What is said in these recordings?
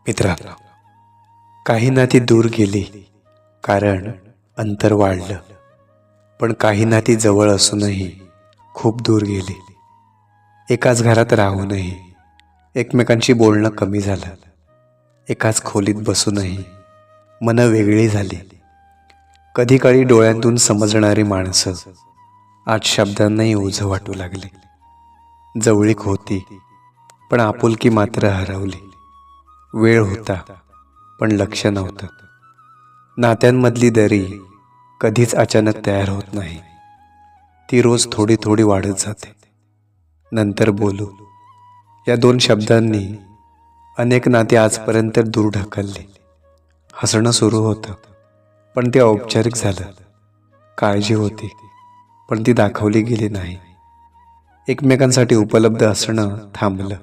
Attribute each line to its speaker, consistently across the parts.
Speaker 1: मित्रांनो, काही नाती दूर गेली कारण अंतर वाढलं, पण काही नाती जवळ असूनही खूप दूर गेली. एकाच घरात राहूनही एकमेकांशी बोलणं कमी झालं. एकाच खोलीत बसूनही मनं वेगळी झाली. कधी काळी डोळ्यांतून समजणारी माणसं आज शब्दांनाही ओझं वाटू लागली. जवळीक होती पण आपुलकी मात्र हरवली. वेळ होता पण लक्ष नव्हतं. नात्यांमधली दरी कधीच अचानक तयार होत नाही. ती रोज थोडी थोडी वाढत जाते. नंतर बोलू या दोन शब्दांनी अनेक नाती आजपर्यंत दूर ढकलली. हसणं सुरू होतं पण ते औपचारिक झालं. काळजी होती पण ती दाखवली गेली नाही. एकमेकांसाठी उपलब्ध असणं थांबलं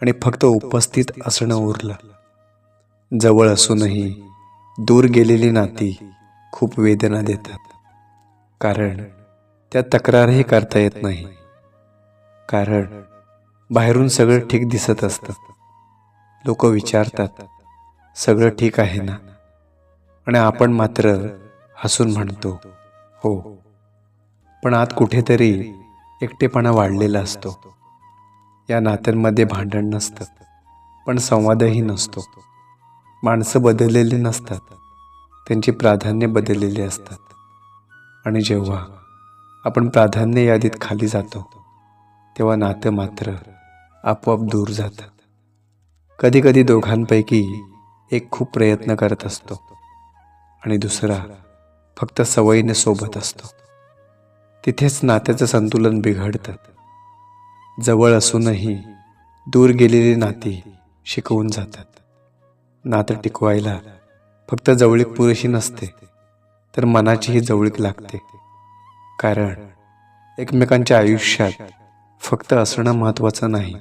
Speaker 1: आणि फक्त उपस्थित असणं उरलं. जवळ असूनही दूर गेलेली नाती खूप वेदना देतात, कारण त्या तक्रारही करता येत नाही. कारण बाहेरून सगळं ठीक दिसत असतं. लोक विचारतात, सगळं ठीक आहे ना? आणि आपण मात्र हसून म्हणतो, हो. पण आत कुठेतरी एकटेपणा वाढलेला असतो. या नात्यांमध्ये भांडण नसतं, पण संवादही नसतो. माणसं बदललेली नसतात, त्यांची प्राधान्य बदललेली असतात. आणि जेव्हा आपण प्राधान्य यादीत खाली जातो, तेव्हा नातं मात्र आपोआप दूर जातं. कधी कधी दोघांपैकी एक खूप प्रयत्न करत असतो आणि दुसरा फक्त सवयीने सोबत असतो. तिथेच नात्याचं संतुलन बिघडतं. जवळ असूनही दूर गेलेली नाती शिकवून जातात. नातं टिकवायला फक्त जवळीक पुरेशी नसते, तर मनाचीही जवळीक लागते. कारण एकमेकांच्या आयुष्यात फक्त असणं महत्त्वाचं नाही,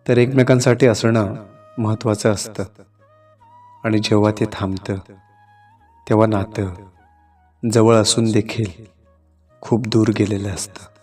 Speaker 1: तर एकमेकांसाठी असणं महत्त्वाचं असतं. आणि जेव्हा ते थांबतं, तेव्हा नातं जवळ असून देखील खूप दूर गेलेलं असतं.